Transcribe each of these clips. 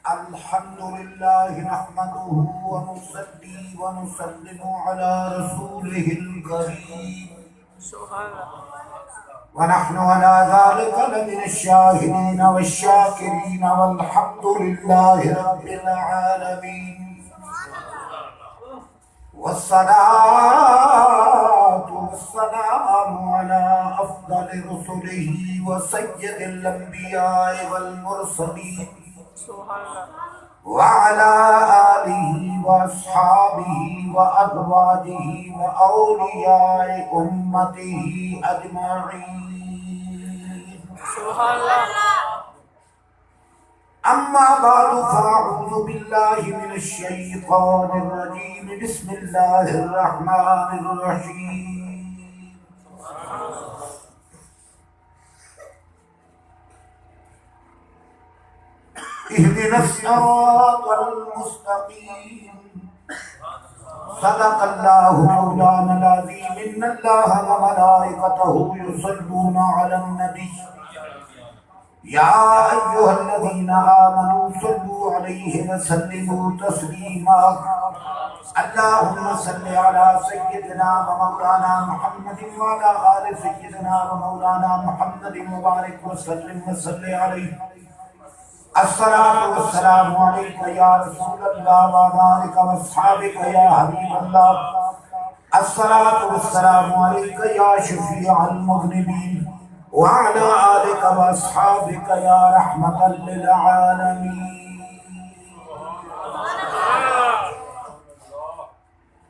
الحمد لله نحمده ونصلي ونسلم على رسوله الكريم ونحن على ذلك لمن الشاهدين والشاكرين والحمد لله رب العالمين والصلاة والسلام على أفضل رسله وسيد الأنبياء والمرسلين وعلى آله وأصحابه وأزواجه وأولياء أمته أجمعين. سبحان الله. أما بعد فأعوذ بالله من الشيطان الرجيم. بسم الله الرحمن الرحيم. اهدنا الصراط المستقيم. صدق الله مولانا العظيم. إن الله وملائكته يصلون على النبي يا أيها الذين آمنوا صلوا عليه وسلموا تسليما. اللهم صل على سيدنا ومولانا محمد وعلى آل سيدنا ومولانا محمد وبارك وسلم وصل عليه. الصلاة والسلام عليك يا رسول الله وعلى آلك وأصحابك يا حبيب الله. الصلاة والسلام عليك يا شفيع المذنبين وعلى آلك وأصحابك يا رحمة للعالمين.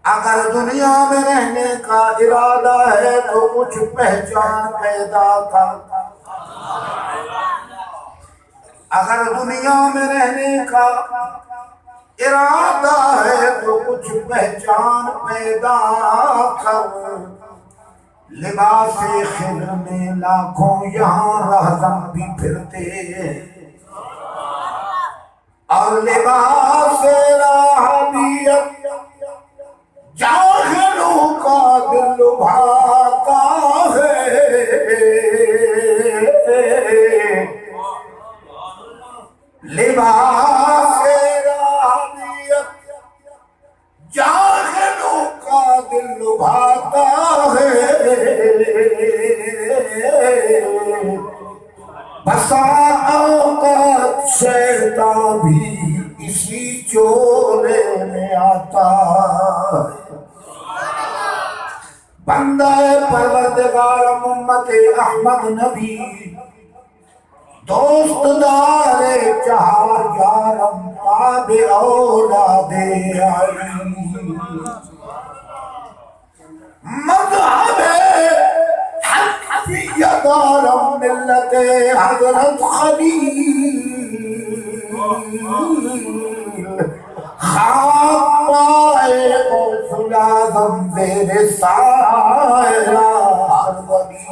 اگر دنیا میں رہنے کا ارادہ ہے تو کچھ پہچان پیدا کر. اگر دنیا میں رہنے کا ارادہ ہے تو کچھ پہچان پیدا کر. لباس خضر میں لاکھوں یہاں رہزن بھی پھرتے اور لباس راہبیت جاہلوں کا دل لبھاتا ہے. لباس راہبیت جاہلوں کا دل لبھاتا ہے. بسا اوقات شیطان بھی اسی چولے میں آتا ہے. بندہ پروردگار امت احمد نبی دوست دار چہار یارم تابع اولاد علی مذہب حنفیہ دارم ملت حضرت خلیل خاک پائے غوث اعظم زیر سایہ ہر ولی.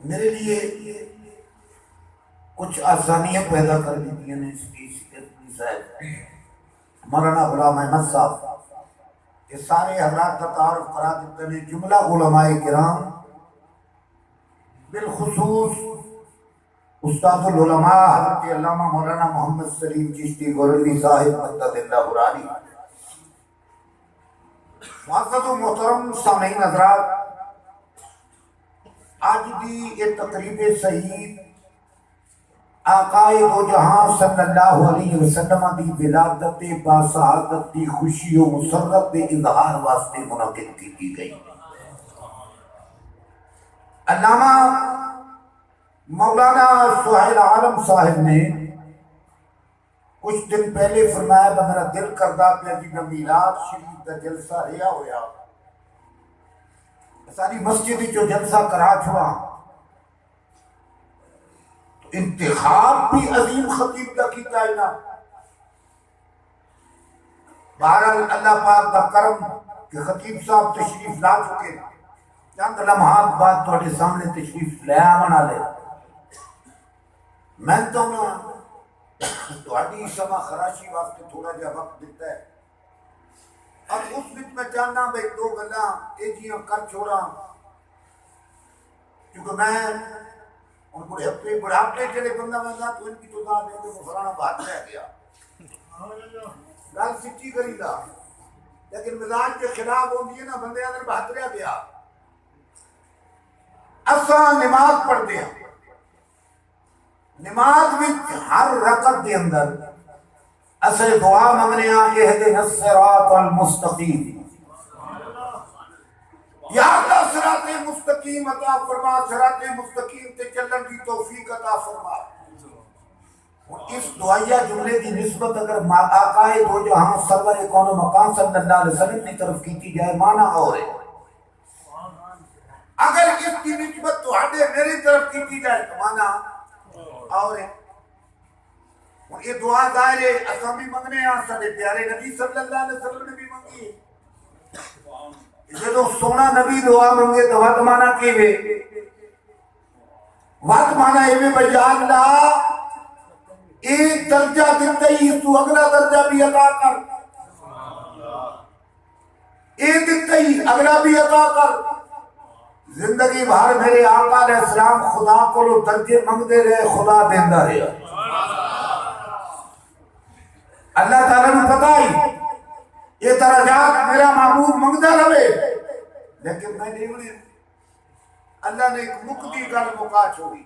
میرے لیے کچھ آسانیاں پیدا کر دیتی ہیں اس کی صاحب مولانا غلام احمد صاحب یہ سارے حضرات کا تعارف کرا دیتے ہیں. جملہ علماء کرام بالخصوص استاد العلماء حضرت علامہ مولانا محمد سلیم چشتی گورلی صاحب مدد اللہ برانی. معزز و محترم سامعین حضرات، آج دی یہ تقریب سعید آقائے دو جہاں صلی اللہ علیہ وسلم دی ولادت باسعادت دی خوشی و مسرت دے اظہار واسطے منعقد کی گئی. علامہ مولانا سہیل عالم صاحب نے کچھ دن پہلے فرمایا میرا دل کردہ پہ جی میں میلاد شریف کا جلسہ رہا ہویا ساری مسجد جو جلسہ کرا چھوا تو انتخاب بھی عظیم خطیب کا کیتا ہے نا. بہرحال اللہ پاک کا کرم کہ خطیب صاحب تشریف لا چکے. چند لمحات بعد تھوڑے سامنے تشریف لے آنا لے. میں تو نا تھوڑی سما خراشی واسطے تھوڑا جہا وقت دیتا ہے اور اس وقت میں چاہنا بھائی دو گلاں ایجیاں کر چھوڑا کیونکہ میں ان بڑھاپے چلے بندہ بندہ تو ان کی تو دعا دے دے فلانا بات رہ گیا گل سچی کری دا لیکن مزاج کے خلاف ہوندی ہے نا بندے اندر بات رہ گیا اساں نماز پڑھتے ہیں نماز وچ ہر رکعت دے اندر اسے دعا منگنے ہاں اہدنا الصراط المستقیم یا اللہ صراط مستقیم عطا فرما صراط مستقیم تے چلن کی توفیق عطا فرما اس دعائیہ جملے کی نسبت اگر آقا دو جہاں سرور کون و مقام صلی اللہ علیہ وسلم کی طرف کی جائے معنی اور ہے اگر اس کی نسبت تو ہڈے میری طرف کی جائے تو معنی اور ہے اور یہ دعا ظاہر ہے اساں بھی منگنے ہیں سارے پیارے نبی صلی اللہ علیہ وسلم نے بھی منگی ہے جدو سونا نبی دعا منگے تو وقت مانا کیوے وقت مانا ایوے بجا اللہ ایک درجہ دیتے ہی تو اگلا درجہ بھی عطا کر ایک دیتے ہی اگلا بھی عطا کر زندگی بھر میرے آقا علیہ السلام خدا کو لو درجے منگتے رہے خدا دیندہ رہے اللہ تعالیٰ نے پتا ہی یہ درجات میرا محبوب منگتا رہے لیکن میں نہیں انہیں اللہ نے ایک مقدی گل مقا چھوڑی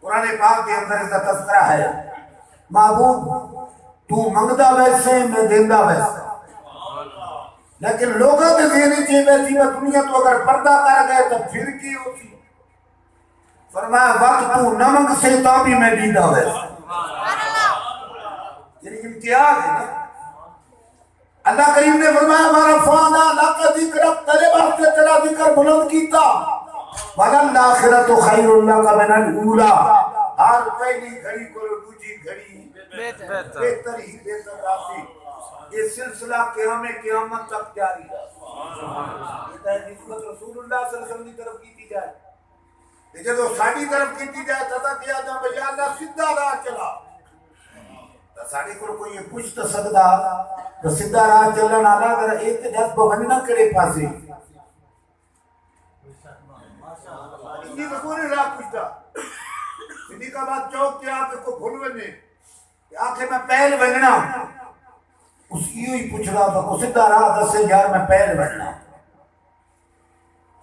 قرآن پاک کے اندر اس کا تذکرہ ہے محبوب تو منگتا ویسے میں دیندہ ویسے لیکن لوگوں کے ذہنی چیز ویسی میں دنیا تو اگر پردہ کر گئے تو پھر کی ہوتی فرمایا وقت تو نہ منگ سے تو بھی میں دیندہ ویسے یعنی امتیاز ہے نا اللہ کریم نے فرمایا ہمارا فانا لاکہ ذکر تیرے بات سے تیرا ذکر بلند کیتا وَلَلْآخِرَةُ خَيْرٌ لَكَ مِنَ الْأُولَى ہر پہلی گھڑی کو دوسری گھڑی بہتر ہی بہتر راسی یہ سلسلہ قیامت تک جاری ہے یہ نسبت رسول اللہ صلی اللہ علیہ وسلم کی طرف کی جائے لیکن تو ساڑھی طرف کی جائے تتا کیا جا بجا اللہ سدھا راہ چلا ساڑھی کو کوئی یہ پوچھ تو سکتا تو سدھا راہ چلن آلا اگر ایک جذب بننا کرے پاسے اتنی تو پوری راہ پوچھتا اتنی کا بات چوک کے آنکھ کو بھول بنے آنکھیں میں پہل بننا اس یوں ہی پوچھ رہا تھا کو سدھا راہ دس سے یار میں پہل بننا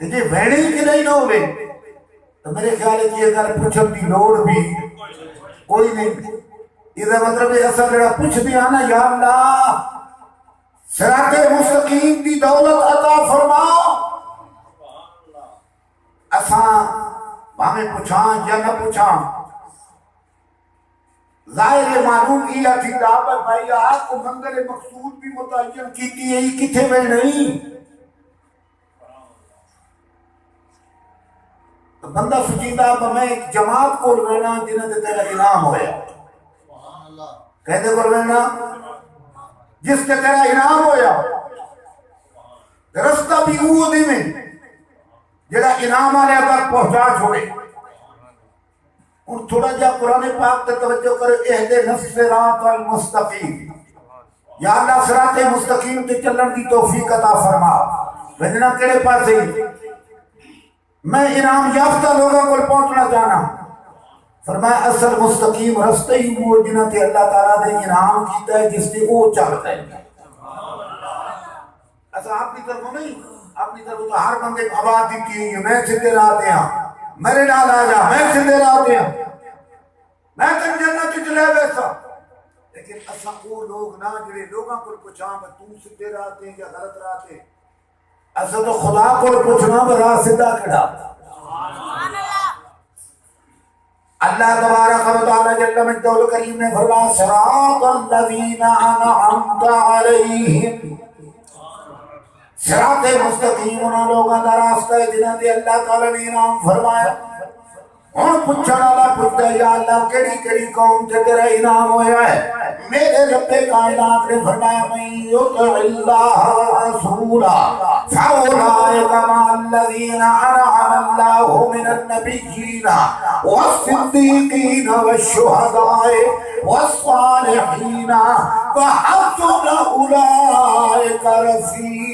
تجھے بھیڑے کی نہیں نہ ہوئے تو میرے خیال ہے کہ اگر پوچھن دی لوڑ بھی کوئی نہیں یہ مطلب ہے ایسا لڑا پوچھ بھی آنا یا اللہ صراط مستقیم دی دولت عطا فرما اساں ہمیں پوچھاں یا نہ پوچھاں ظاہر معلوم کیا تھی دعوت بھائی آپ کو منزل مقصود بھی متعین کیتی ہے یہ کتھے میں نہیں تو بندہ سچیدہ میں ایک جماعت کو لینا جنہیں سے تیرا انعام ہویا کہتے کو لینا جس کے تیرا انعام ہویا رستہ بھی وہ دی میں جڑا انعام آنے تک پہنچا چھوڑے اور تھوڑا جا قرآن پاک تے توجہ کرے اہدنا الصراط المستقیم یا اللہ صراط مستقیم تے چلن کی توفیق عطا فرما بھجنا کڑے پاس ہی میں انعام یافتہ لوگوں کو پہنچنا چاہنا فرمایا اصل مستقیم رستے ہی وہ جنہ تے اللہ تعالیٰ نے انعام کیتا ہے جس نے وہ چاہتا ہے ایسا آپ کی طرف نہیں اپنی طرف تو ہر بندے کو آواز دیتی ہے میں سدھے راہ دیا میرے نال آ جا میں سدھے راہ دیا میں تم جنت چلے ویسا لیکن اساں وہ لوگ نہ جڑے لوگاں کو پوچھاں میں تو سدھے راہ دے یا غلط راہ دے اساں تو خدا کو پوچھنا میں راہ سدھا کھڑا اللہ تبارک و تعالی جل مجدہ الکریم نے فرمایا صراط الذین انعمت علیہم صراط مستقیم انہاں لوگاں دا راستہ ہے جنہاں تے اللہ تعالی نے انعام فرمایا ہن پوچھن والا پوچھتا ہے یا اللہ کیڑی کیڑی قوم تے تیرا انعام ہویا ہے میرے رب کائنات نے فرمایا من یطع اللہ ورسولہ فاولئک مع الذین انعم اللہ من النبیین والصدیقین والشہداء والصالحین وحسن اولئک رفیقا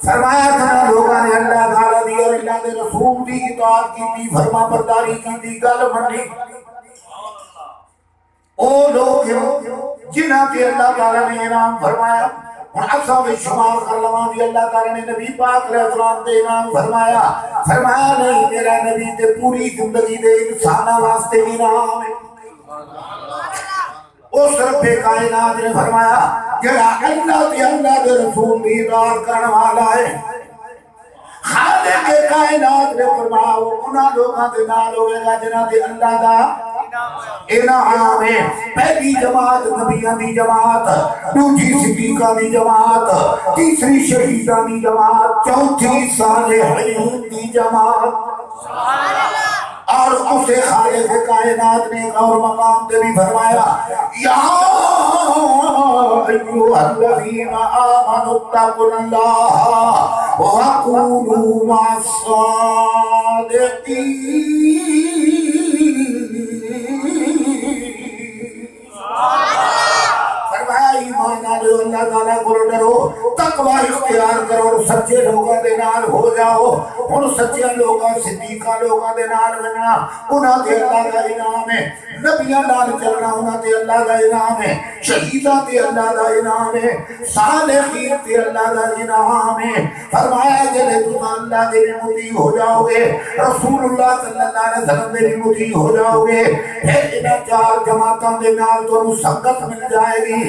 فرمایا جنا لوگوں نے اللہ تعالیٰ دی اور اللہ دے رسول دی اطاعت کی تھی، فرما برداری کی تھی، گل منی، او لوگ جنہاں کے اللہ تعالیٰ نے انعام فرمایا۔ اور اصحاب شمار کر لواں بھی اللہ تعالیٰ نے نبی پاک علیہ السلام دے انعام فرمایا، فرمایا نہیں میرا نبی تے پوری زندگی دے انسانہ واسطے انعام ہے۔ اس رب کائنات نے فرمایا جڑا اللہ تے اللہ دے رسول دی اطاعت کرنے والا ہے، خالق کائنات نے فرمایا وہ انہاں لوگاں دے نال ہوے گا جنہاں تے اللہ دا انعام ہے۔ پہلی جماعت نبیان دی جماعت، دوسری صدیقہ دی جماعت، تیسری شہیدان دی جماعت، چوتھی صالحین دی جماعت۔ اور اسے خالق کائنات نے ایک اور مقام پہ بھی فرمایا یا ایھا الذین آمنوا اتقوا اللہ وکونوا مع الصادقین۔ فرمایا ایمان والو اللہ تعالیٰ کو ڈرو، تقوی اختیار کرو اور سچے لوگوں دے نال ہو جاؤ۔ ہن سچے لوگاں صدیقاں لوگاں دے نال بننا انہاں تے اللہ دا انعام ہے، نبیاں نال چلنا انہاں تے اللہ دا انعام ہے، شہیداں تے اللہ دا انعام ہے، صالحین تے اللہ دا انعام ہے۔ فرمایا جے تم اللہ دے مطیع ہو جاؤ گے، رسول اللہ صلی اللہ علیہ وسلم دے مطیع ہو جاؤ گے، پھر انہاں چار جماعتاں دے نال تانوں سنگت مل جائے گی۔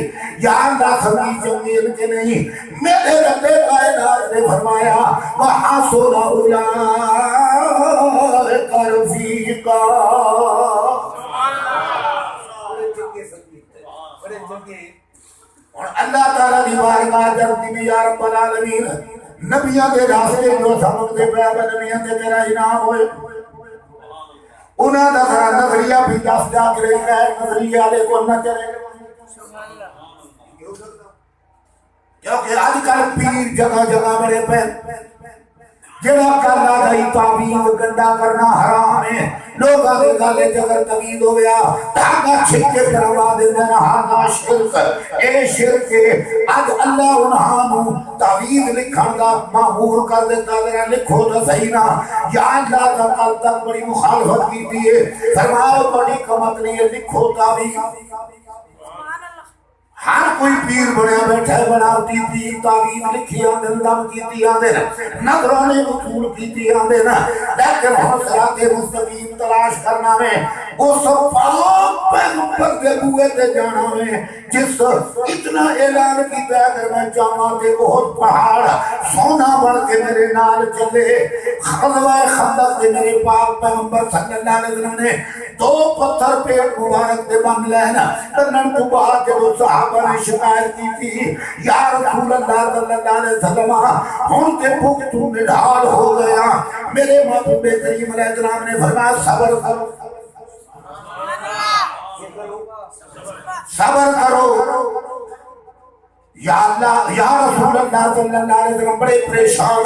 یا اللہ سبھی جمیل کے نہیں، میرے رب کائنات نے فرمایا وَحَسُنَ أُولَٰئِكَ رَفِیقًا۔ اور اللہ تعالیٰ دی بارگاہ جلدی میں یا رب العالمین نبیوں کے راستے جو سمجھ دے پیا نبیوں کے تیرا انعام ہوئے، انہاں دا ذرا نظریہ بھی دس جا کے رہی ہے، نظریہ والے کو نہ چلے، کیونکہ آج کل پیر جگہ جگہ بڑے پہ جڑا کرنا گئی تعویذ گنڈا کرنا حرام ہے۔ لوگ آگے گالے جگر تمید ہو گیا دھاگا چھکے کروا دینا ہاں شرک اے شرک آج اللہ انہانو تعویذ لکھن دا معمور کر دیتا ذرا لکھو تو صحیح نہ یا اللہ کا کل تک بڑی مخالفت کی تھی فرماؤ بڑی کمت نہیں ہے لکھو تعویذ۔ ہر کوئی پیر بڑیا بیٹھا ہے بناوٹی پیر تعویذ لکھی آندے دم کیتی آندے نظرانے وصول کیتی آندے لیکن ہم صراط مستقیم تلاش کرنا میں اس پاک پیغمبر دے بوئے تے جانا میں جس اتنا اعلان کیتا ہے اگر میں چاہاں تے بہت پہاڑ سونا بڑھ کے میرے نال چلے غزوہ خندق تے میرے پاک پیغمبر صلی اللہ علیہ وسلم نے دو پتھر پیٹ مبارک دے بن لینا تنن تو باہر کے دو صحابہ نے شکایت کی تھی یا رسول اللہ صلی اللہ علیہ وسلم ہم تے بھوک تو نڈھال ہو گیا میرے محبوب کریم علیہ السلام نے فرمایا صبر کرو صبر کرو یا اللہ یا رسول اللہ صلی اللہ علیہ وسلم بڑے پریشان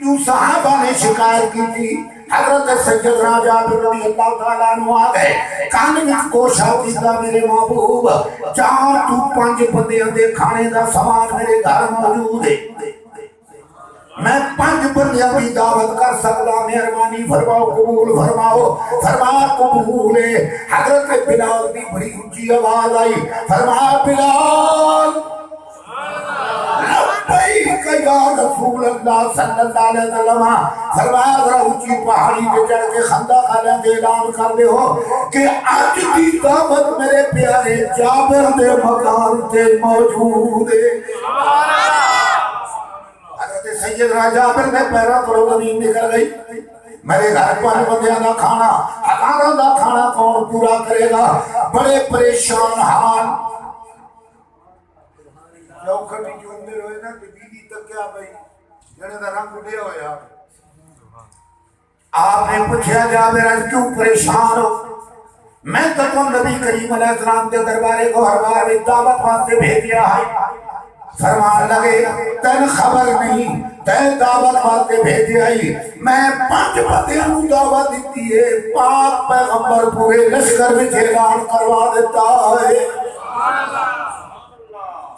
جو صحابہ نے شکایت کی تھی حضرت سیدنا جابر رضی اللہ تعالیٰ عنہ آ گئے کان میں کوشا کیتا میرے محبوب چار تو پانچ بندیاں دے کھانے دا سامان میرے گھر موجود ہے میں پانچ بندیاں کی دعوت کر سکتا مہربانی فرماؤ قبول فرماؤ فرما قبول ہے حضرت بلال بھی بڑی اونچی آواز آئی فرما بلال لبیک یا رسول اللہ صلی اللہ علیہ وسلم فرمایا ذرا اونچی پہاڑی پہ چڑھ کے خندق علیہ دے اعلان کر دے ہو کہ آج کی دعوت میرے پیارے جابر دے مکان تے موجود ہے حضرت سیدنا جابر نے پیرا کرو زمین نکل گئی میرے گھر پانچ بندیاں دا کھانا ہزاروں دا کھانا کون پورا کرے گا بڑے پریشان حال جو کھٹی جو اندر ہوئے نا کہ بیوی تک کیا بھئی جنے دا رنگ اڑیا ہویا آپ نے پوچھا جابر آج کیوں پریشان ہو میں تو نبی کریم علیہ السلام کے دربارے کو ہر بار دعوت واسطے بھیجیا ہے فرمان لگے تین خبر نہیں تین دعوت واسطے بھیجیا ہی میں پانچ بندیاں نوں دعوت دیتی ہے پاک پیغمبر پورے لشکر وچ اعلان کروا دیتا ہے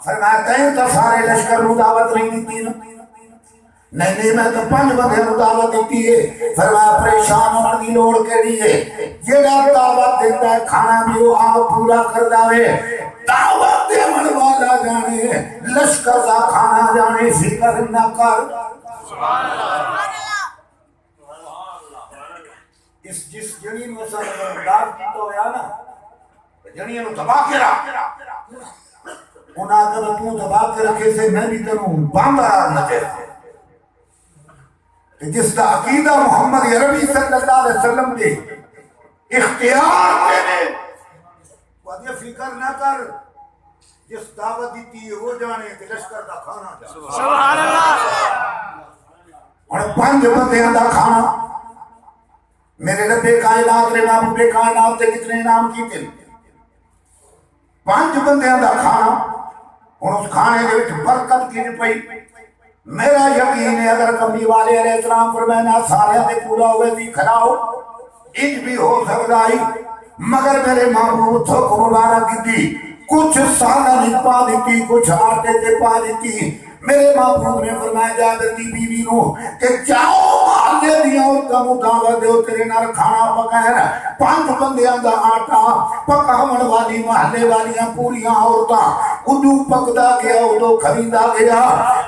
فرمایا تین تو سارے لشکر نو دعوت نہیں دیتی نا؟ نہیں میں تو 5 بندے نو دعوت دیتی ہے۔ فرمایا پریشان ہونے دی لوڑ کیڑی ہے، جیڑا دعوت دیتا ہے کھانا بھی وہ آپ پورا کر داوے، دعوت دے من والا جانے لشکر دا کھانا جانے فکر نہ کر۔ جس جنی نو سر دار کی تو ہے نا جنی نو دبا کے رکھ انہاں اگر تو دبا کے رکھے سے میں بھی تنوں باندار نہ چاہتے جس کا عقیدہ محمد عربی صلی اللہ علیہ وسلم نے اختیار دینے وہاں فکر نہ کر جس دعوت دیتی ہے وہ جانے کہ لشکر کا کھانا جانے سبحان اللہ اور 5 بندیاں دا کھانا میرے رب کائنات نے محبوب کائنات نے کتنے انعام کیتے 5 بندیاں دا کھانا اور اس کھانے دے وچ برکت کی پئی میرا یقین ہے اگر کملی والے علیہ السلام فرمائنا سارے دے پورا ہوئے تھی کھلاؤ انج بھی ہو سکتا ہے مگر میرے محبوب تھوک مبارک دی کچھ سالہ نہیں پا دیتی کچھ آٹے تے پا دیتی میرے محبوب نے فرمایا جابر دی بیوی نو کہ جاؤ محلے دیا عورتاں نو دعوت دیو تیرے نال کھانا پکائے 5 بندیاں دا آٹا پکاون والی محلے والیاں پوریاں عورتاں ادو پکدا گیا ادو خریدا گیا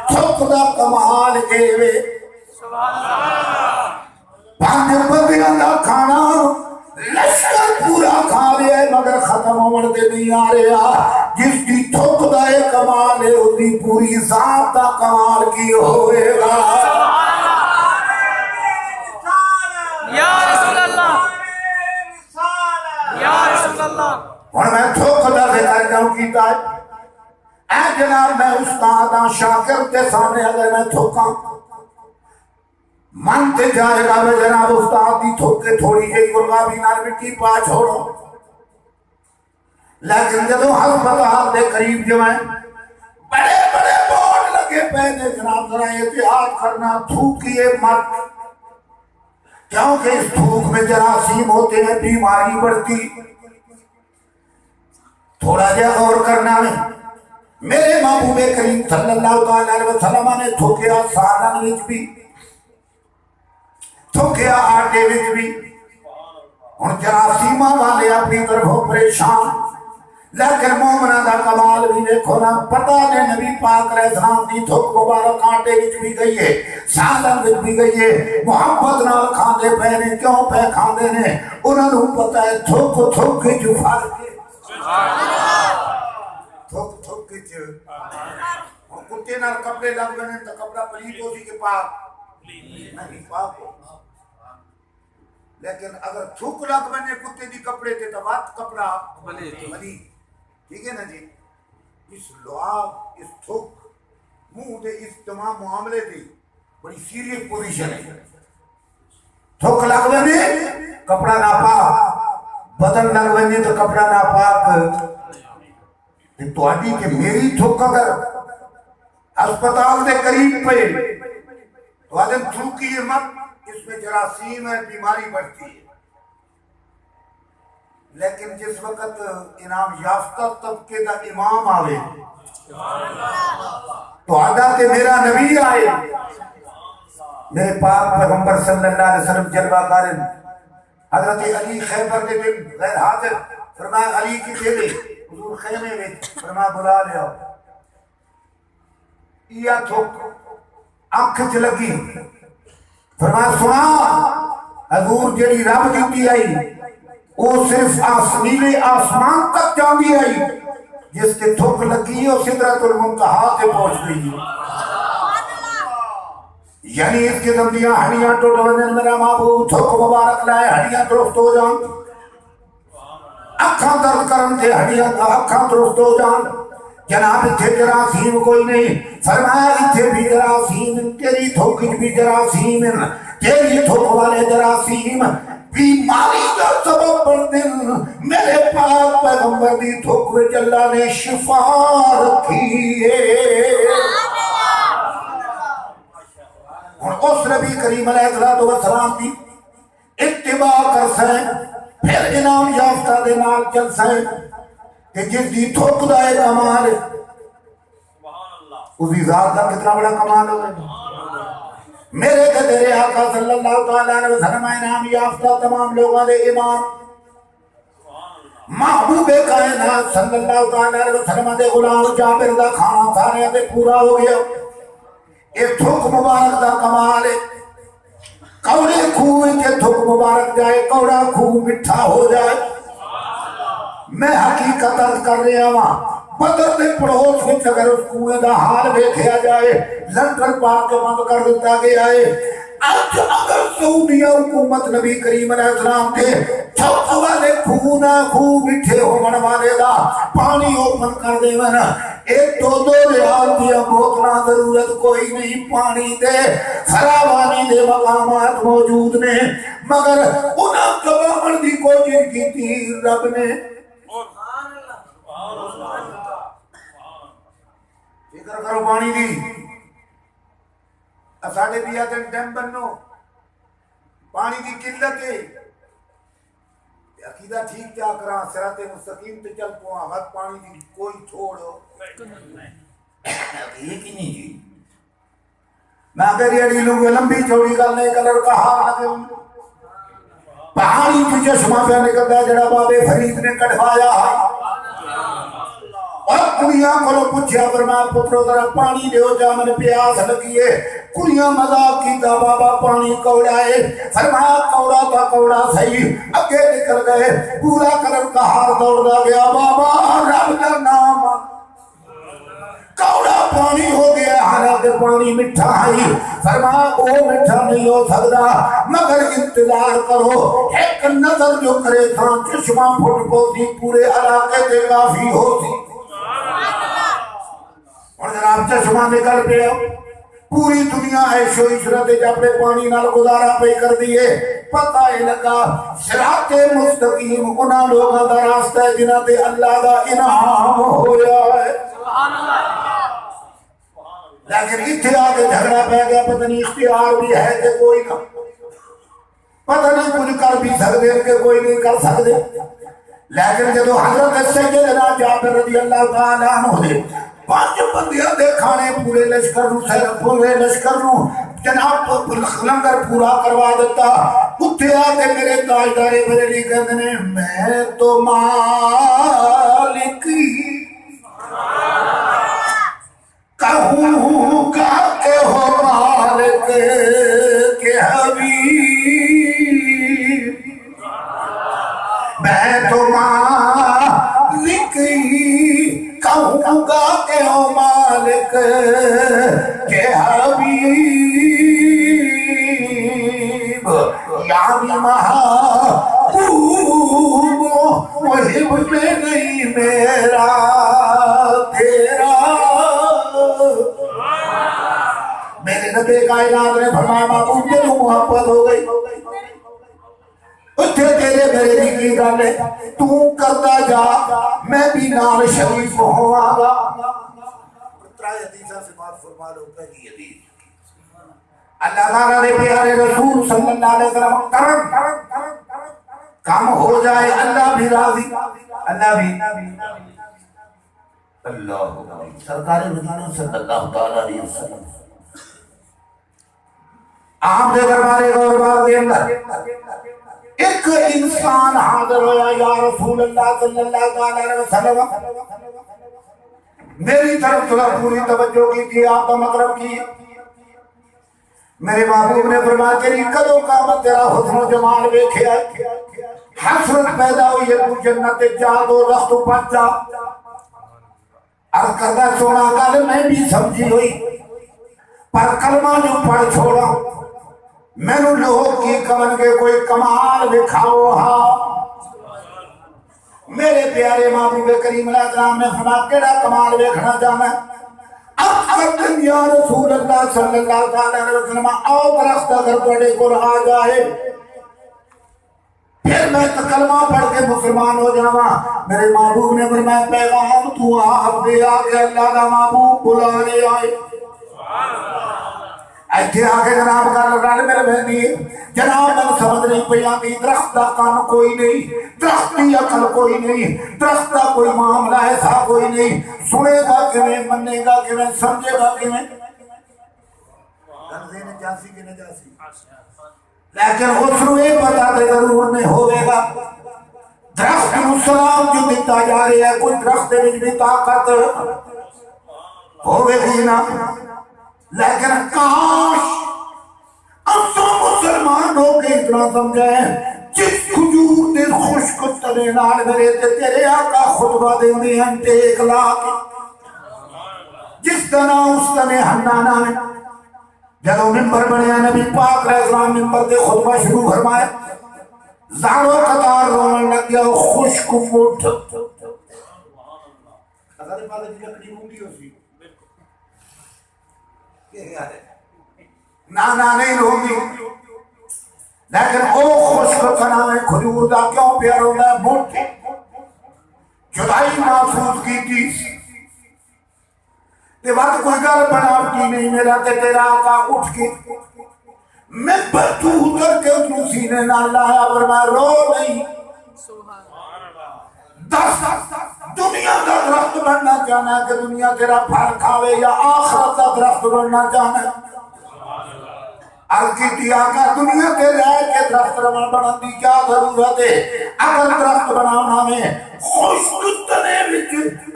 تھوک دا کمال کے وے سبحان اللہ 5 بندیاں دا کھانا لشکر پورا کھا لیا ہے مگر ختم ہونے دے نہیں آ رہا جس کی تھوک دا کمال ہے اس کی پوری ذات دا کمال کی ہوئے گا یا رسول اللہ یا رسول اللہ اور میں تھوک دا ذکر جاؤں کیتا ہے اے جناب میں استاد شاکر کے سامنے اگر میں تھوکاں من تے جائے گا میں جناب استاد دی تھوکے تھوڑی جی گرگابی نال مٹی پا چھوڑو لیکن جدو ہسپتال دے قریب جو ہیں بڑے بڑے بورڈ لگے پہنے جناب ذرا احتیاط کرنا تھوکیے مت کیونکہ اس تھوک میں جراثیم ہوتے ہیں بیماری بڑھتی تھوڑا جا غور کرنا ہے میرے محبوب کریم صلی اللہ علیہ وسلم نے تھوکیا سالن وچ بھی تھوکیا آٹے وچ بھی اور جراثیمہ والے اپنی طرفوں پریشان لیکن مومنہ دا کمال بھی دیکھو نا پتہ نے نبی پاک علیہ السلام دی تھوک مبارک آٹے وچ بھی گئی ہے سالن وچ بھی گئی ہے محبت نال کھاندے پے نے کیوں پے کھاندے نے انہاں نوں پتہ ہے تھوک تھوک کے جو فرق ہے تھوک تھوک کے جو کتے نال کپڑے لگ بنے تو کپڑا پلیت ہو سی کے پاک نہیں پاک ہو لیکن اگر تھوک لگ بنے کتے دی کپڑے تے تو وات کپڑا بلی ٹھیک ہے نا جی اس لعاب اس تھوک منہ دے اس تمام معاملے دی بڑی سیریس پوزیشن ہے تھوک لگ بنے کپڑا ناپاک بدن لگ بنے تو کپڑا ناپاک تو آدھی کہ میری تھوک اگر اسپتال دے قریب پہ تو آدھے تھوکی مت اس میں جراثیم ہے بیماری بڑھتی ہے لیکن جس وقت انعام یافتہ طبقے کا امام آوے تو آدھا کہ میرا نبی آئے میرے پاک پیغمبر صلی اللہ علیہ وسلم جلوہ کارن حضرت علی خیبر کے دن غیر حاضر فرمایا علی کی دلے حضور خیمے میں فرمایا بلا لے آؤ یا تھوک آنکھ چ لگی فرمایا سنا حضور جڑی رب دیتی آئی وہ صرف نیلے آسمان تک جاندی آئی جس کے تھوک لگی اور سدرۃ المنتہا تے پہنچ گئی یعنی اس کے دمدیاں ہڈیاں ٹوٹ وجن میرا محبوب تھوک مبارک لائے ہڈیاں درست ہو جان اکھاں درد کرن تے ہڈیاں اکھاں درست ہو جان جناب اتھے جراثیم کوئی نہیں فرمایا اتھے بھی جراثیم تیری تھوک بھی جراثیم تیری تھوک والے جراثیم بیماری کا سبب بن دن میرے پاک پیغمبر دی تھوک وچ اللہ نے شفا رکھی ہے اور اس نبی کریم علیہ السلام کی اتباع کر سائیں پھر انعام یافتہ دے نال چل سائیں کہ جس دی تھوک دا کمال اس کی ذات کا کتنا بڑا کمال ہوگا. میرے کہ تیرے آقا صلی اللہ تعالیٰ علیہ وسلم انعام یافتہ تمام لوگوں دے امام محبوب کائنات صلی اللہ تعالیٰ علیہ وسلم دے غلام جابر دا کھانا سارے دے پورا ہو گیا. ایک تھوک مبارک دا کمال ہے. کوڑے خوہ کے تھوک مبارک جائے کوڑا خوہ مٹھا ہو جائے. میں حقیقت عرض کر رہا ہوں بدر دے پڑوس وچ اگر اس کنویں دا حال ویکھیا جائے لنگر پاک کے بند کر دیتا گیا ہے. اج اگر سعودیہ حکومت نبی کریم علیہ السلام کے چھوٹ والے خونا خوہ مٹھے ہون والے دا پانی اوپن کر دے نا ایک دو ریال دیا بوتلاں ضرورت کوئی نہیں. پانی دے فراوانی دے مقامات موجود نے مگر انہاں کباون دی کوشش کی تھی رب نے. فکر کرو پانی دی ساڑھے دیا دن ٹیم بنو پانی دی قلت ہے. عقیدہ ٹھیک کیا کرا صراط مستقیم تے چل پوا وقت پانی دی کوئی چھوڑو یہ کی نہیں جی. میں اگر یہ ڈیلوں گے لمبی چوڑی کرنے کا لڑکا آگے پہاڑی کی چشمہ پہ نکلتا ہے جڑا بابے فرید نے کٹوایا اور کڑیاں کو پوچھا فرمایا پترو ذرا پانی دیو جا میں پیاس لگی ہے. کڑیاں مذاق کی دا بابا پانی کوڑا ہے. فرمایا کوڑا تھا کوڑا صحیح اگے نکل گئے پورا کرم کا ہار دوڑ گیا. بابا رب کا نام کوڑا پانی ہو گیا حالانکہ پانی مٹھا ہے. فرمایا وہ مٹھا نہیں ہو سکتا مگر انتظار کرو ایک نظر جو کرے تھا چشمہ پھٹ پوتی پورے علاقے دے کافی ہوتی. اور جناب چشمہ نکل پہ پوری دنیا عیش و عشرت اپنے پانی نال گزارا پہ کر دیے. پتہ ہی لگا صراط مستقیم انہاں لوگاں دا راستہ ہے جنہاں تے اللہ دا انعام ہویا ہے. لیکن اتنے آگے جھگڑا پہ گیا پتہ نہیں اختیار بھی ہے کہ کوئی نہ پتہ نہیں کچھ کر بھی سکتے کہ کوئی نہیں کر سکتے. لیکن جدو حضرت سیدنا جابر رضی اللہ تعالیٰ عنہ دے 5 بندیاں دے کھانے پورے لشکر نو پورے لشکر نو جناب لنگر پورا کروا دیتا. اتھے آگے میرے تاجدار بریلی کہتے ہیں میں تو مالک کہوں گا کہ ہو مالک کے حبیب. میں تو مالک کہوں گا کہ ہو مالک کے حبیب. یعنی محبوب محب میں نہیں میرا تیرا. میرے نبی کائنات نے فرمایا محبوب کے تو محبت ہو گئی اتھے تیرے میرے دی کی گل ہے تو کرتا جا میں بھی نال شریف ہوا گا. ترائے حدیثہ سے بات فرما لو. پہلی حدیث اللہ تعالیٰ نے پیارے رسول صلی اللہ علیہ وسلم کرم کام ہو جائے اللہ بھی راضی اللہ بھی اللہ سرکار مدینہ صلی اللہ تعالیٰ علیہ وسلم آپ دے دربارے غوربار دے اندر ایک انسان حاضر ہویا یا رسول اللہ صلی اللہ علیہ وسلم میری طرف تھوڑا پوری توجہ کی تھی آپ کا مطلب کی. میرے محبوب نے فرمایا تیری قدوں قامت تیرا حسن و جمال ویکھیا حسرت پیدا ہوئی ہے تو جنت جا دو رخت پچ جا. عرض کردہ سونا گل میں بھی سمجھی ہوئی پر کلمہ جو پڑھ چھوڑا میں نے لوگ کی کمن کے کوئی کمال دکھاؤ ہاں. میرے پیارے محبوب کریم علیہ السلام نے فرمایا کیڑا کمال دیکھنا چاہنا اکبر یا رسول اللہ صلی اللہ علیہ وسلم آؤ درخت اگر تھوڑے کو آ جائے پھر میں کلمہ پڑھ کے مسلمان ہو جاواں. میرے محبوب نے فرمایا پیغام تو آپ دے آگے اللہ کا محبوب بلانے آئے ایتھے آگے جناب کا لگانے میرے بہنی جناب میں سمجھ نہیں پیا کہ درخت کا کان کوئی نہیں، درخت کی عقل کوئی نہیں، درخت کا کوئی معاملہ ایسا کوئی نہیں، سنے گا کیویں، منے گا کیویں، سمجھے گا کیویں؟ لیکن اس کو یہ پتا تو ضرور نہیں ہوئے گا درخت کو سلام جو دیتا جا رہی ہے، کوئی درخت میں بھی طاقت ہوئے گی نا۔ لیکن کاش اب تو مسلمان ہو کے اتنا سمجھائیں، جس کھجور دے خشک تنے نال میرے تیرے آقا خطبہ دے دی ہیں ٹیک لا کے، جس طرح اس تنے ہنانا ہے جدو ممبر بنیا نبی پاک علیہ السلام ممبر دے خطبہ شروع فرمایا، زارو قطار رونے لگ گیا خشک مٹھ حضرت پاک جی لکڑی ہوں گی اسی نانا نہیں ہوگی، لیکن او خشک کنا میں کھجور دا کیوں پیار ہوتا ہے؟ مٹھ جدائی محسوس کی تھی تے وقت کوئی گل بناوٹی نہیں، میرا تے تیرا آقا اٹھ کے میں بچو اتر کے اتنو سینے نہ لایا فرمایا رو نہیں، دس دنیا کا درخت بننا چاہنا ہے کہ دنیا تیرا پھل کھاوے یا آخرت کا درخت بننا چاہنا ہے؟ عرض کی تھی آقا دنیا کے رہ کے درخت بننا دی کیا ضرورت ہے؟ اگر درخت بنانا میں خشک تنے وچ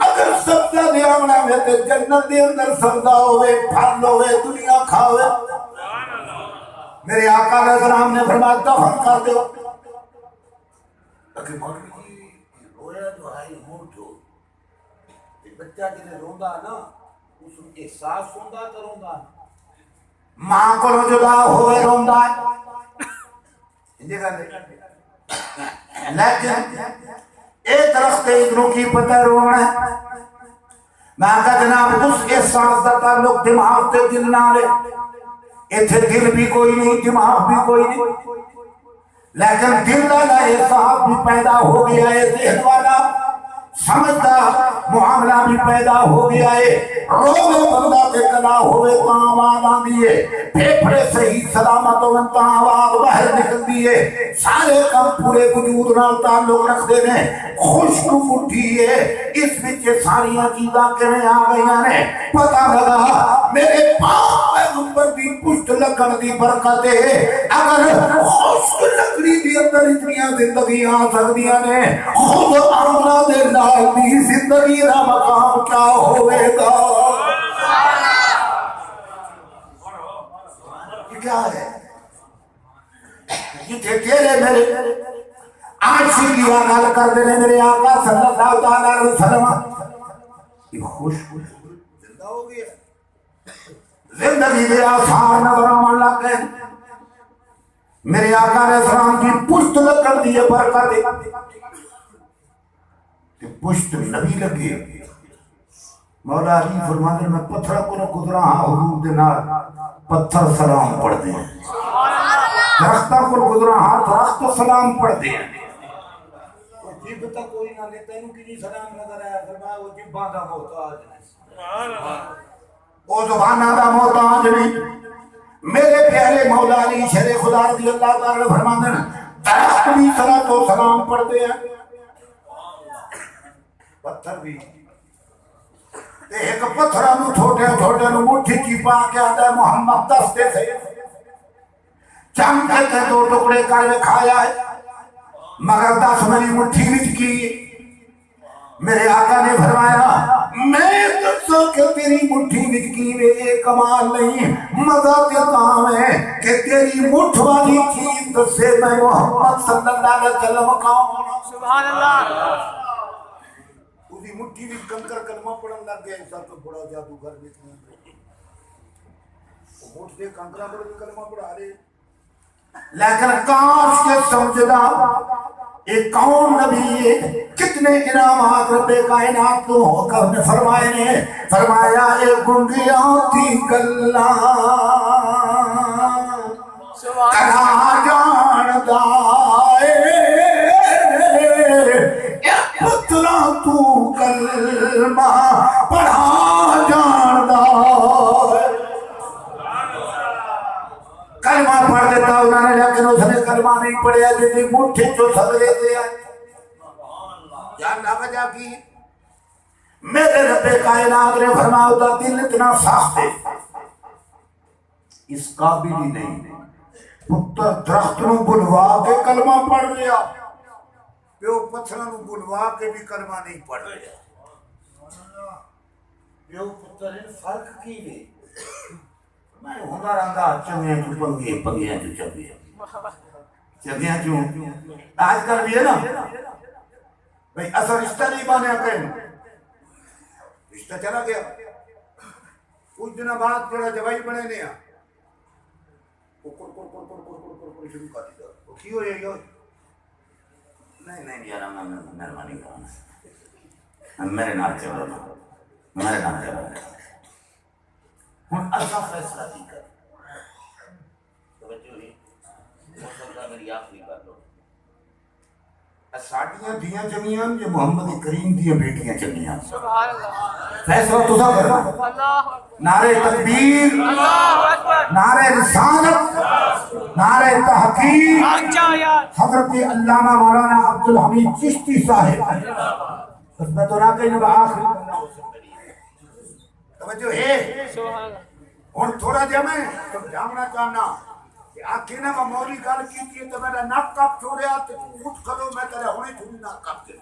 اگر سبزہ دیامنا میں تے جنت دے اندر سبزہ ہوئے پھل ہوئے دنیا کھاوے۔ میرے آقا علیہ السلام نے فرمایا دفن کر دو، لیکن مولوی جی رویا جو ہے موٹو بچہ جنہیں روندا نا اس کو احساس ہوندا تو روندا ماں کو جدا ہوئے روندا ہے، لیکن ایک درخت ادھروں کی پتہ رونا ہے۔ میں کہا جناب اس احساس کا تعلق دماغ تے دل نہ لے، ایتھے دل بھی کوئی نہیں دماغ بھی کوئی نہیں، لیکن دل والا احساس بھی پیدا ہو گیا ہے، ذہن والا سمجھتا معاملہ بھی پیدا ہو گیا ہے، روے بندہ کے کلا ہوئے تو آواز آن دیئے، پھیپھڑے صحیح سلامت ہو تو آواز باہر نکل دیئے، سارے کم پورے وجود نال تعلق رکھ دینے، خشک مٹھی ہے، اس وچے ساریاں چیزاں کیویں آ گئیاں نے، پتہ لگا میرے پاک پیغمبر دی پشت لگن دی برکت ہے، اگر خشک لکڑی دی اندر اتنیاں زندگی آ سکدیاں نے، خود آمنہ دے لال دی زندگی دا مقام کیا ہوئے گا؟ یہ کیا ہے؟ یہ تیرے میرے عاشقی آگال کر دینے میرے آقا صلی اللہ علیہ وسلم، یہ خوش زندہ ہو گیا، زندگی دے آسان نظر آمان لگ گئے، میرے آقا علیہ السلام کی پشت لکڑ دیئے برکت پشت نبی لگے، مولا علی فرمانے میں پتھر کو نہ گزرا ہاں حضور دینار پتھر سلام پڑھ دیں، درختہ کو گزرا ہاں درخت سلام پڑھ دیں، جب تک کوئی نہ لیتا انہوں کی نہیں سلام نظر آیا، فرمایا وہ جبان دا محتاج نہیں، وہ زبانہ دا محتاج نہیں۔ میرے پیارے مولا علی شیر خدا رضی اللہ تعالی فرمانے درخت بھی صلاۃ و سلام پڑھتے ہیں، پتھر بھی ایک پتھرانو چھوٹے چھوٹے نو مٹھی کی پا کے آتا ہے محمد دستے سے چمکے کے دو ٹکڑے کر کھایا ہے، مگر 10 میری مٹھی وچ کی۔ میرے آقا نے فرمایا میں دسو کہ تیری مٹھی وچ کی وے کمال نہیں، مزہ دیتا ہے کہ تیری مٹھ والی چیز دسے میں محمد صلی اللہ علیہ وسلم کا سبحان اللہ۔ اسی مٹھی بھی کنکر کلمہ پڑھن لگ گیا، ایسا تو بڑا جادوگر دیکھنے مٹھ سے کنکرہ پڑھ کے کلمہ پڑھا رہے، لیکن کاش کے سمجھدا ایک کون نبی کتنے انعامات رب کائنات کو حکم نے فرمائے نے، فرمایا ایک گنگیاں تھی گلاں کنا جان دائے پتلا تو کلمہ پڑھا جاندہ کلمہ پڑھ دیتا انہوں نے، لیکن اس نے کلمہ نہیں پڑھیا جتنی مٹھی جو سگرے دے آئے. جاننا وجہ کی؟ میرے رب کائنات نے فرمایا ہوتا دل اتنا سخت ہے اس قابل ہی نہیں پتر درخت نو بلوا کے کلمہ پڑھ لیا، پیو پتھر نو بلوا کے بھی کلمہ نہیں پڑھ لیا. پیو پتر فرق کی ہے؟ میں ہنر آنگا چنگیاں چو پنگیاں پنگیاں چو چنگیاں چو آج کل بھی ہے نا بھئی اثر رشتہ نہیں بانے کریں، رشتہ چلا گیا کچھ دن بعد جڑا جوائی بنے نیا شروع کر دیتا. وہ کی ہو جائے گا؟ نہیں یار مہربانی کرنا میرے نام چلو میرے نام چلو ہوں ایسا فیصلہ نہیں کر توجہ نہیں ہو سکتا میری آخری کر لو. ساڑیاں دیاں جمیاں یہ محمد کریم دیاں بیٹیاں جمیاں. فیصلہ تسا کرنا. نعرہ تکبیر، نعرہ رسالت، نعرہ تحقیق. حضرت علامہ مولانا عبدالحمید چشتی صاحب خدمت نہ کہیں گا آخری توجہ ہے. اور تھوڑا جا میں جامنا چاہنا کہ آنکھیں نہ مولی گال کی تھی تو میرا ناک کپ چھوڑیا تو اٹھ کھلو میں تیرے ہونے چھوڑی ناک کپ کے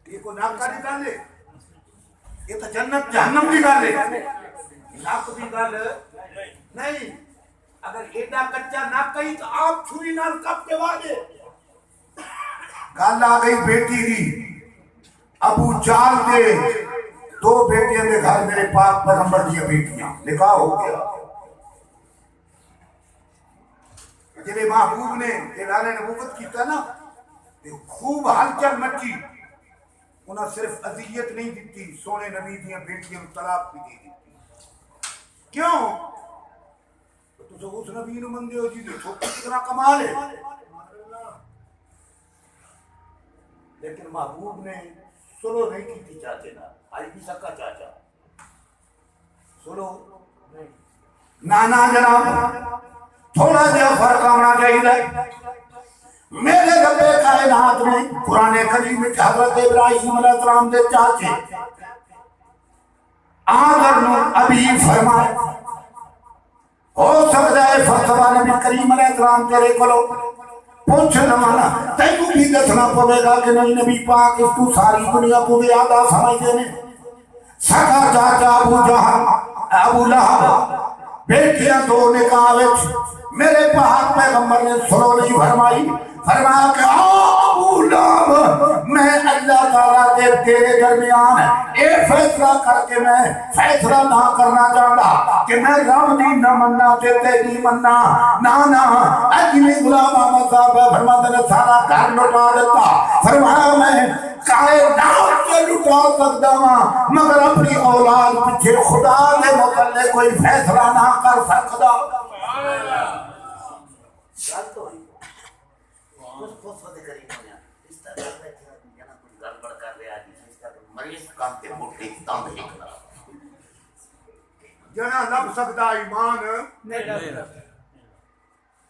یہ کو ناک کا نکال لے، یہ تو جنت جہنم کی گال ہے. ناک بھی گال نہیں، اگر ایڈا کچا ناک کہیں تو آپ چھوڑی نال کپ کے واجے. گال آ گئی بیٹی دی ابو جال دے دو بیٹیاں دے گھر میرے پاک پیغمبر دیا بیٹیاں نکاح ہو گیا. جنہیں محبوب نے اعلان نبوت کیتا نا خوب ہلچل مچی، انہاں صرف اذیت نہیں دیتی، سونے نبی دیاں بیٹیاں طلاق بھی دے دیتی. کیوں؟ تو اس نبی نو مندے ہو جی چھوٹی کتنا کمال ہے. لیکن محبوب نے سلو نہیں کی تھی چاچے نا، آج بھی سکا چاچا سلو نانا جناب تھوڑا جا فرق آنا چاہیے. میرے رب کائنات میں قرآن کریم میں حضرت ابراہیم علیہ السلام دے چاچے آدر نو ابھی فرمائے ہو سکتا ہے فتوہ نبی کریم علیہ السلام تیرے کلو پوچھنا مانا تینو بھی دسنا پوے گا کہ نہیں نبی پاک اس تو ساری دنیا کو زیادہ سمجھ دینے. سکا چاچا ابو جہل ابو لہب بیٹیاں دو نکاح وچ میرے پاک پیغمبر نے سلو نہیں فرمائی. فرمایا کہ ابو لہب میں اللہ تعالیٰ کے تیرے درمیان ایک فیصلہ کر کے میں فیصلہ نہ کرنا چاہتا کہ میں رب دی نہ مننا تے تیری مننا نانا اجلی غلام احمد صاحب فرماتے نے سارا گھر لٹا دیتا. فرمایا میں کائنات سے لٹا سکتا ہوں مگر اپنی اولاد پیچھے خدا کے متعلق کوئی فیصلہ نہ کر سکتا. جنا لب سکتا ایمان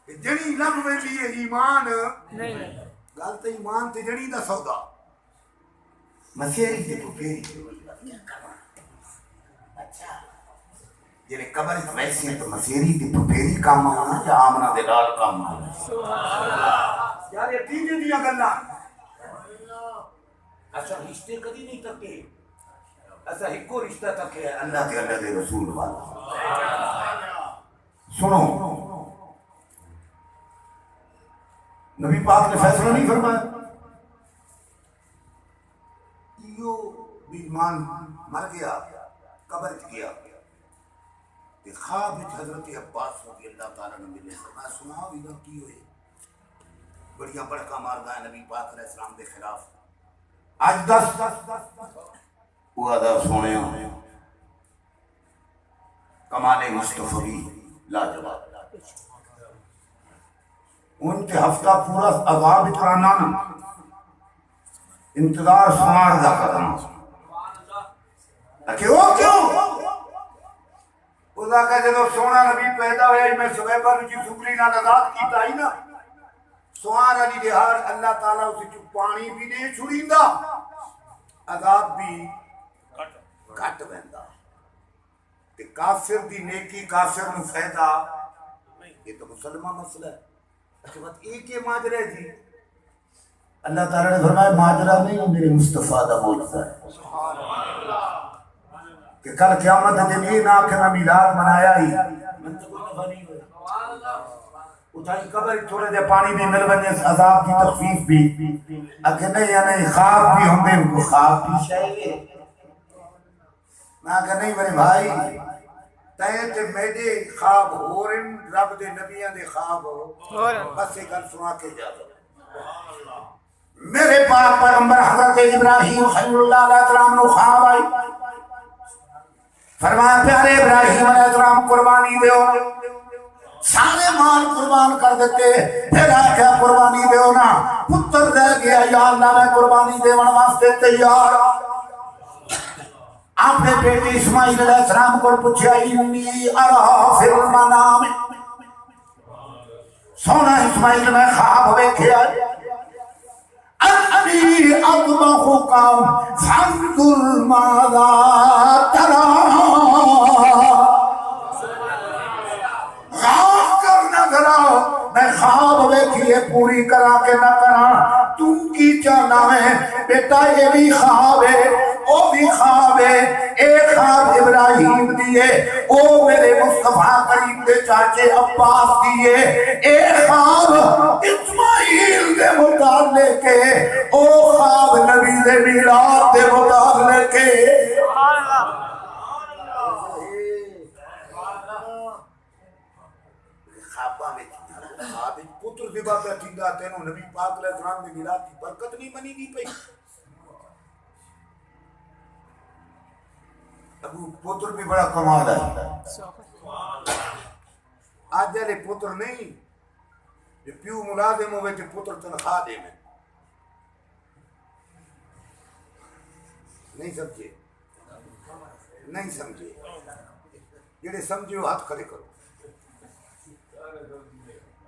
جنی لب میں لیے ایمان گل تو ایمان تے جنی دا سودا مسیری تے پھیری. اچھا جنے قبر ویسے تو مسیری تے پھیری کام آنا یا آمنہ دے لال کام آنا یار یہ تیجے دیا گلہ. اچھا رشتے کدی نہیں تکے، ایسا ہکو رشتہ تک ہے اللہ کے رسول والا. سنو نبی پاک نے فیصلہ نہیں فرمایا یہ بیمان مر گیا قبر گیا خواب حضرت عباس رضی اللہ تعالیٰ نے ملے میں سنا بھی نہ کی ہوئے بڑیاں بڑکا ماردا ہے نبی پاک علیہ السلام کے خلاف. آج دس وہ ادا سونے کمال مصطفی لاجواب ان کے ہفتہ پورا عذاب کرانا انتظار سمار دا کرنا کہ وہ کیوں وہ خدا کا جب سونا نبی پیدا ہویا میں سویبہ جی سکری نہ آزاد کیتا ہی نا سوان علی دہار اللہ تعالیٰ اسے جو پانی بھی نہیں چھڑیندا عذاب بھی کٹ ویندا کہ کافر دی نیکی کافر نو فائدہ یہ تو مسلمان مسئلہ ہے. اچھا بات ایک یہ ماجرہ ہے جی اللہ تعالیٰ نے فرمایا ماجرہ نہیں میرے مصطفیٰ دا معجزہ ہے کہ کل قیامت دن یہ نہ کہ میں میلاد منایا ہی من تو کوئی نفع نہیں ہویا اٹھائی قبر تھوڑے دے پانی بھی مل بنے عذاب کی تخفیف بھی اگر نہیں یا نہیں خواب بھی ہوں ان کو خواب بھی شاہیے میں کہ نہیں میرے بھائی تین تے میرے خواب ہو رہن رب دے نبیان دے خواب ہو بس ایک گل سنا کے جا دو میرے پاک پیغمبر حضرت ابراہیم خلیل اللہ علیہ السلام نو خواب آئی فرمایا پیارے ابراہیم علیہ السلام قربانی دیو سارے مال قربان کر دیتے پھر آکھا قربانی دیو نا پتر دے گیا یا اللہ میں قربانی دیون واسطے تیار آپ نے بیٹی اسماعیل علیہ السلام کو پوچھا انی ارا فی المنام سونا اسماعیل میں خواب دیکھا انی اذبحک فانظر ماذا ترى غور کر نہ کرا میں خواب دیکھیے پوری کرا کے نہ کرا تم کی چاہنا ہے بیٹا یہ بھی خواب ہے وہ بھی خواب ہے ایک خواب ابراہیم دیے وہ میرے مصطفیٰ کریم کے چاچے عباس دیے ایک خواب اسماعیل دے متعلق ہے وہ خواب نبی دے میلاد دے متعلق ہے پتر دیبا پہ تھیندا تینوں نبی پاک علیہ السلام نے میلاد کی برکت نہیں منی دی پئی ابو پتر بھی بڑا کمال ہے آج جلے پتر نہیں جو پیو ملازم ہوئے جو پتر تنخواہ دے میں نہیں سمجھے نہیں سمجھے جڑے سمجھے ہو ہاتھ کھڑے کرو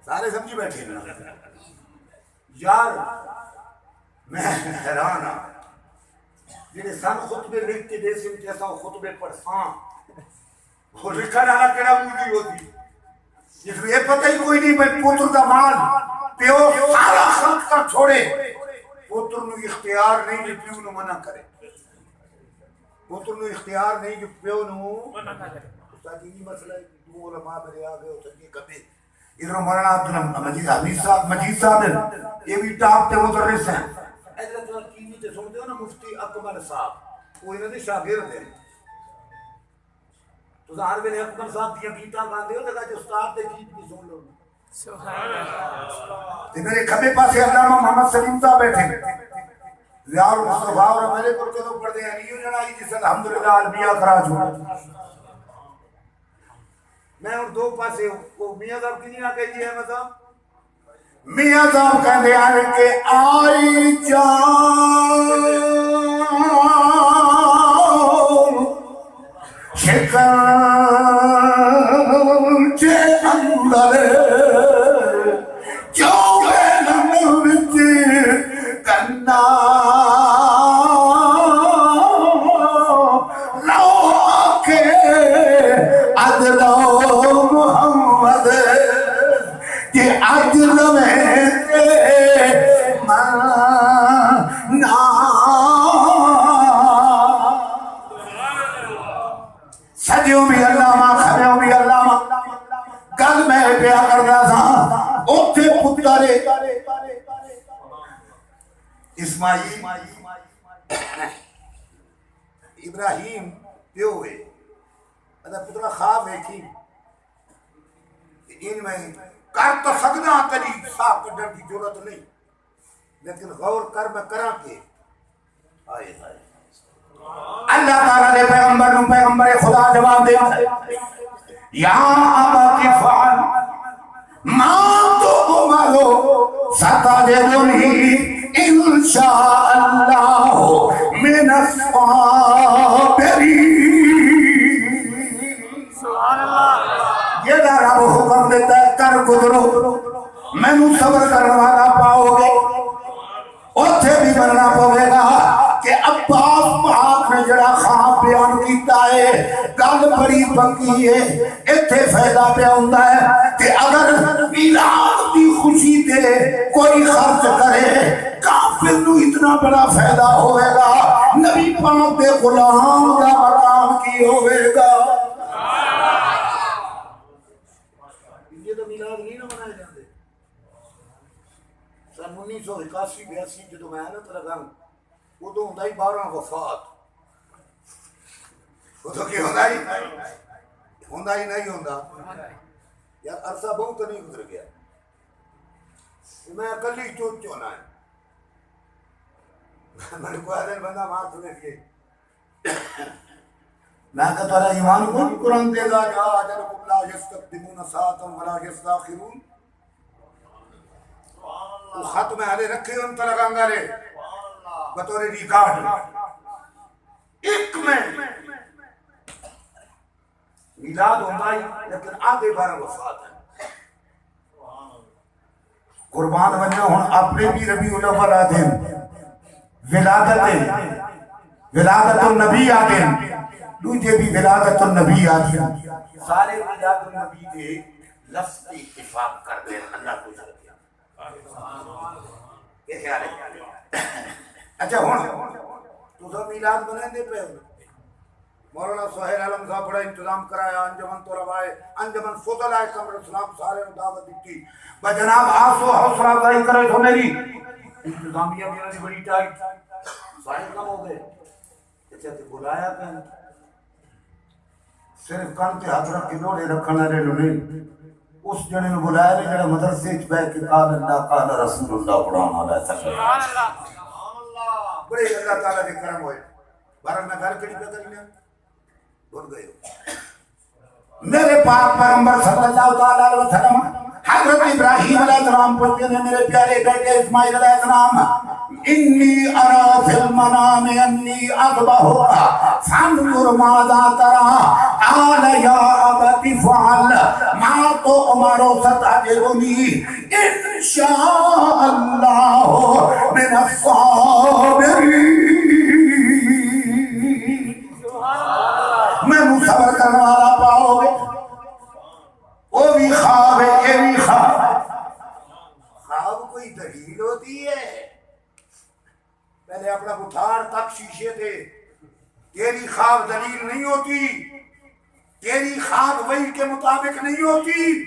سارے سمجھی بیٹھے نا یار میں حیران ہاں جنہیں سن خطبے لکھ کے دے سن کیسا خطبے پڑھساں وہ لکھا ڈالا کیڑا موجی ہوتی جس میں یہ پتہ ہی کوئی نہیں بھائی پوتر دا مال پیو سارا خلق کر چھوڑے پوتر نو اختیار نہیں جو پیو نو منع کرے پوتر نو اختیار نہیں جو پیو نو منع کرے استاد جی مسئلہ ہے دو علماء میرے آگے ہوتا ہے کبھی ادھر مولانا عبدالحمید مجید صاحب یہ بھی ٹاپ تے مدرس ہیں ایسا تو ٹی وی تے سنتے ہو نا مفتی اکمل صاحب وہ انہوں نے شاگرد ہیں تو ظاہر میں اکمل صاحب کی گیتا باندھے ہو تو کہ استاد تے گیت بھی سن لو سبحان اللہ میرے کھبے پاسے علامہ محمد سلیم صاحب بیٹھے یار مصطفیٰ اور ہمارے پڑھتے تو پڑھتے ہیں نہیں جنائی جس الحمدللہ البیہ کراچ ہوں میں اور دو پاسے وہ میاں صاحب کی نہیں آگئی جی احمد صاحب میاں صاحب کہنے آنے کے آئی جان شکن چے اندر جو نمرچ کنا لو آکے عدلو محمد کہ عجل میں منا سجیوں بھی علامہ کھڑیوں بھی علامہ گل میں پیا کرنا تھا اوتھے پترے اسماعیل ابراہیم پیو ہوئے اگر پترا خواب ہے کہ ان میں کر تو سکنا تری صاحب کڈن کی ضرورت نہیں لیکن غور کر میں کرا کے آئے آئے اللہ تعالیٰ نے پیغمبر خدا جواب دیا یا ابا فعل ما تؤمر ستجدنی انشاء اللہ من الصابرین جیڑا رب حکم دیتا ہے کر گزرو مینوں صبر کرنے والا پاؤ گے اوتھے بھی بننا پوے گا کہ عباس پاک نے جڑا خواب بیان کیتا ہے گل بڑی پکی ہے ایتھے فائدہ پہ ہوندا ہے کہ اگر میلاد دی خوشی دے کوئی خرچ کرے کافر نو اتنا بڑا فائدہ ہوئے گا نبی پاک دے غلام دا مقام کی ہوئے گا یہ تو میلاد نہیں نہ منائے جاندے سن 1981-82 جدو میں آنا تلگاں ادو ہوں 12 وفات ادو کی ہوں ہی نہیں ہوں یار عرصہ بہت نہیں گزر گیا میں اکلی چوٹ چونا ہے میں نے کوئی دن بندہ مار سنے کے میں کہا تارا ایمان کو قرآن دے گا جا اجرکم لا یستقدمون ساعتا ولا یستاخرون خط میں ہلے رکھے ان تلگاں گارے بطور ریکارڈ ایک میں میلاد ہوتا ہی لیکن آدھے 12 وفات ہیں قربان بننا ہوں اپنے بھی ربیع الاول آدھے ولادت النبی آدھے دوجے بھی ولادت النبی آدھے سارے ولادت النبی دے لفظ اتفاق کر دیں اللہ کو جل گیا یہ خیال ہے اچھا ہوں تو سب میلاد بنائیں دے پہ مولانا سہیل عالم صاحب بڑا انتظام کرایا انجمن طلبائے انجمن فضل آئے کمر اسلام سارے دعوت دیتی بجناب آسو حوصلہ افزائی کرے تو میری انتظامیہ میرا دی بڑی ٹائٹ سارے کم ہو گئے اچھا تے بلایا کہیں صرف کن تے حضرت کی لوڑے رکھنا رہے لوڑے اس جنے نے بلایا رہے جڑا مدرسے چ بیٹھ کے قال اللہ قال رسول اللہ قرآن علیہ سبحان اللہ بڑے اللہ تعالیٰ کے کرم ہوئے بارہ میں گھر کڑی پہ کرنا بھول گئے میرے پاک پیغمبر صلی اللہ علیہ وسلم حضرت ابراہیم علیہ السلام پوچھتے ہیں میرے پیارے بیٹے اسماعیل علیہ السلام انی ارا فی المنام انی اذبحک فانظر ماذا ترى قال یا ابت افعل ما تؤمر ستجدنی ان شاء اللہ من الصابرین میں صبر کرنے والا پاؤ گے وہ بھی خواب ہے یہ بھی خواب خواب کوئی دلیل ہوتی ہے پہلے اپنا بٹھار تک شیشے تھے تیری خواب دلیل نہیں ہوتی تیری خواب وحی کے مطابق نہیں ہوتی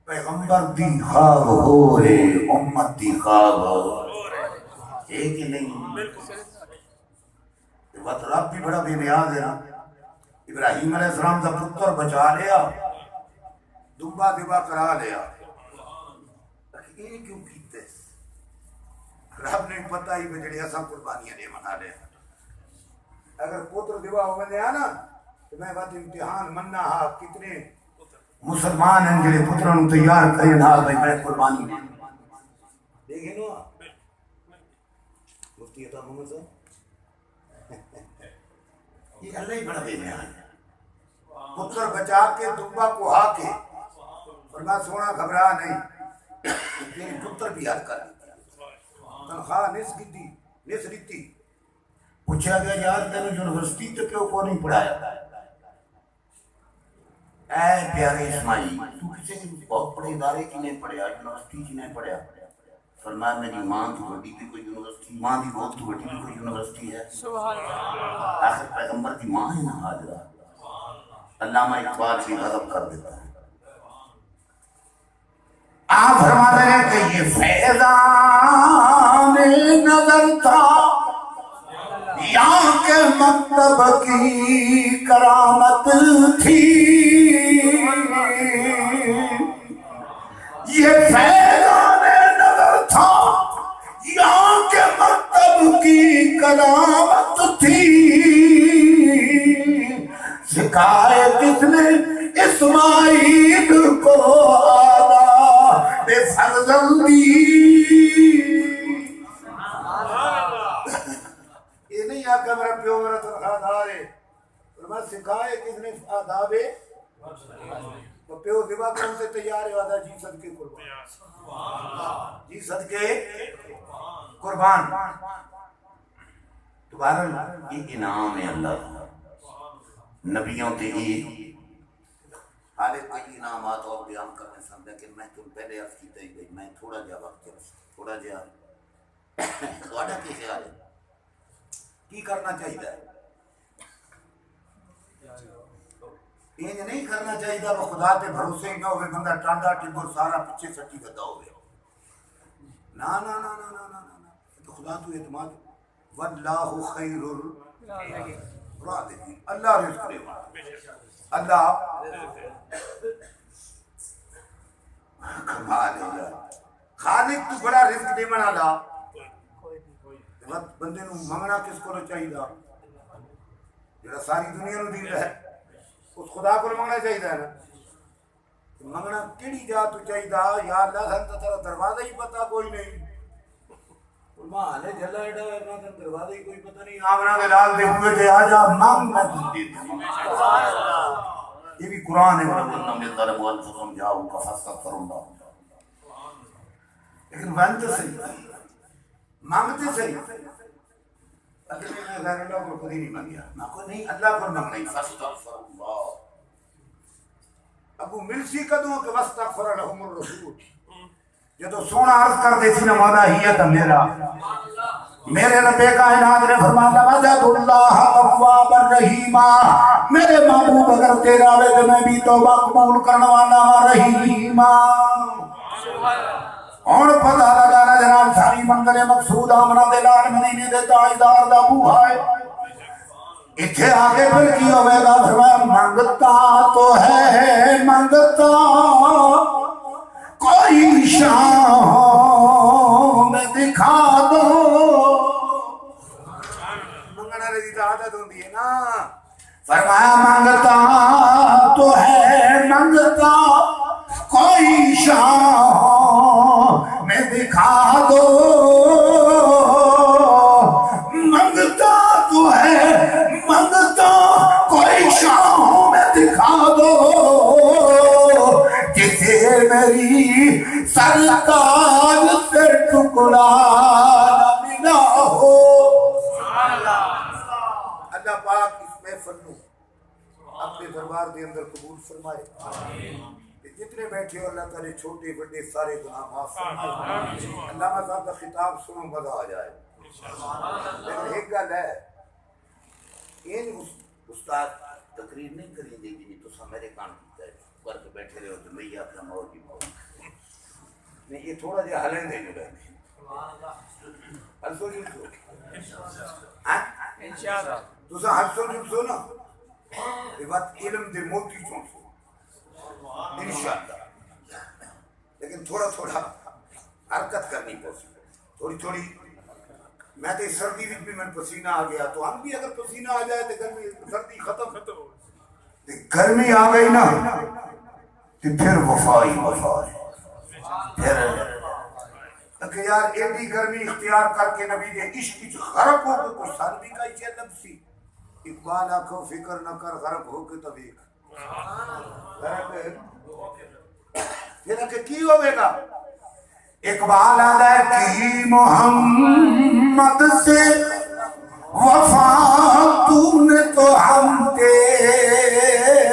پیغمبر دی خواب ہو رہے امت دی خواب ہو رہے کہ نہیں وقت رب بھی بڑا بے نیاز ہے نا ابراہیم علیہ السلام کا پتر بچا لیا دبا دبا کرا لیا یہ کیوں کیتے رب نے پتہ ہی بجڑی ایسا قربانیاں نہیں منا لیا اگر پتر دبا ہو میں نے آنا تو میں بات امتحان مننا ہاں کتنے مسلمان ہیں جلے پتروں تیار کریں ہاں بھائی میں قربانی دیکھیں نو مفتی عطا محمد صاحب یہ اللہ ہی بڑا بے نیاز ہے پتر بچا کے دبا کو ہا کے فرمایا سونا گھبرا نہیں تیری پتر بھی یاد کر تنخواہ نس گدی نس ریتی پوچھا گیا یار تینوں یونیورسٹی تو کیوں کو نہیں پڑھایا اے پیارے اسماعیل تو کسی نے بہت بڑے ادارے کی نہیں پڑھیا یونیورسٹی کی نہیں پڑھیا فرمایا میری ماں تو بڑی بھی کوئی یونیورسٹی ماں دی بہت تو بڑی بھی کوئی یونیورسٹی ہے سبحان اللہ آخر پیغمبر کی ماں ہے نا حاضرہ علامہ اقبال بھی غضب کر دیتا ہے آپ فرماتے ہیں کہ یہ فیضان نظر تھا یہاں کے مکتب کی کرامت تھی یہ فیضان نظر تھا یہاں کے مکتب کی کرامت تھی سکھائے کس نے اسماعیل کو آدھا بے فرزندی یہ نہیں آقا میرا پیو میرا تنخواہ دار ہے فرمایا سکھائے کس نے آداب تو پیو ذبح کرنے سے تیار ہے آدھا جی صدقے قربان جی صدقے قربان. تو بہرحال یہ انعام ہے اللہ کا نبیوں کے ہی حالے کئی انعامات اور بیان کرنے سن لیکن میں تم پہلے عرض کی تھی گئی میں تھوڑا جا وقت تھوڑا جا تھوڑا کی خیال ہے کی کرنا چاہیے یہ نہیں کرنا چاہیے وہ خدا کے بھروسے ہی نہ ہوئے بندہ ٹانڈا ٹبر سارا پیچھے سٹی گدا ہوئے نا نا نا نا نا نا نا تو خدا تو اعتماد واللہ خیر الرازقین اللہ رزق دے اللہ کمال ہے خالق تو بڑا رزق دے منا لا بندے نو منگنا کس کو چاہیے جڑا ساری دنیا نو دین ہے اس خدا کو منگنا چاہیے نا منگنا کیڑی جا تو چاہیے یا اللہ سن تو تیرا دروازہ ہی پتہ کوئی نہیں ماں نے جلا ایڈا ورنہ تن دروازہ ہی کوئی پتہ نہیں آمنا کے لال دے ہوئے تھے آجا مانگ میں دے سبحان اللہ یہ بھی قرآن ہے ورنہ میں ظلم والفقم جاؤں کا فاسق فرم دا لیکن وانت صحیح مانگتے صحیح اگر میں غیر اللہ کو کبھی نہیں مانگیا میں کو نہیں اللہ کو مانگنا ہی فاستغفر اللہ ابو ملسی قدوں کے واستغفر لهم الرسول جدو سونا عرض کر دے سی نمانا ہی ہے میرا میرے نبی کائنات نے فرمایا وجد اللہ توابا رحیما میرے محبوب اگر تیرا وے تو میں بھی توبہ قبول کرنے والا رحیما اور پتہ لگا نا جناب ساری منگل مقصود آمنہ دے لال مدینے دے تاجدار دا بو ہے اتھے آگے پھر کی ہوئے گا فرمایا منگتا تو ہے منگتا کوئی شام میں دکھا دو منگنا رضی تو عادت ہوندی ہے نا فرمایا منگتا تو ہے منگتا کوئی شام میں دکھا دو منگتا تو ہے منگتا کوئی شام میں دکھا دو جسے میری سرکار سے ٹکڑا نہ ملا ہو اللہ پاک اس محفل کو اپنے دربار کے اندر قبول فرمائے جتنے بیٹھے ہو اللہ تعالی چھوٹے بڑے سارے گناہ معاف فرمائے علامہ صاحب کا خطاب سنو مزہ آ جائے لیکن ایک گل ہے ان استاد تقریر نہیں کریں گے کہ تو میرے کان کیتا ہے کر کے بیٹھے رہے ہو تو میں اپنا موت کی موت نہیں یہ تھوڑا جہا ہلیں دے جو رہے ہلسو جلسو انشاءاللہ تو سا ہلسو جلسو نا یہ بات علم دے موتی چون سو انشاءاللہ لیکن تھوڑا تھوڑا حرکت کرنی پوسی تھوڑی تھوڑی میں تو سردی بھی میں پسینہ آ گیا تو ہم بھی اگر پسینہ آ جائے تو گرمی سردی ختم گرمی آ گئی نا تو پھر وفائی وفائی پھر کہ یار ایڈی گرمی اختیار کر کے نبی نے عشق کی غرق ہو کے کچھ سردی کا ہی چلب سی اقبال آنکھوں فکر نہ کر غرق ہو کے تب ایک پھر کہ کی ہوئے گا اقبال ادا کی محمد سے وفا تو نے تو ہم تیرے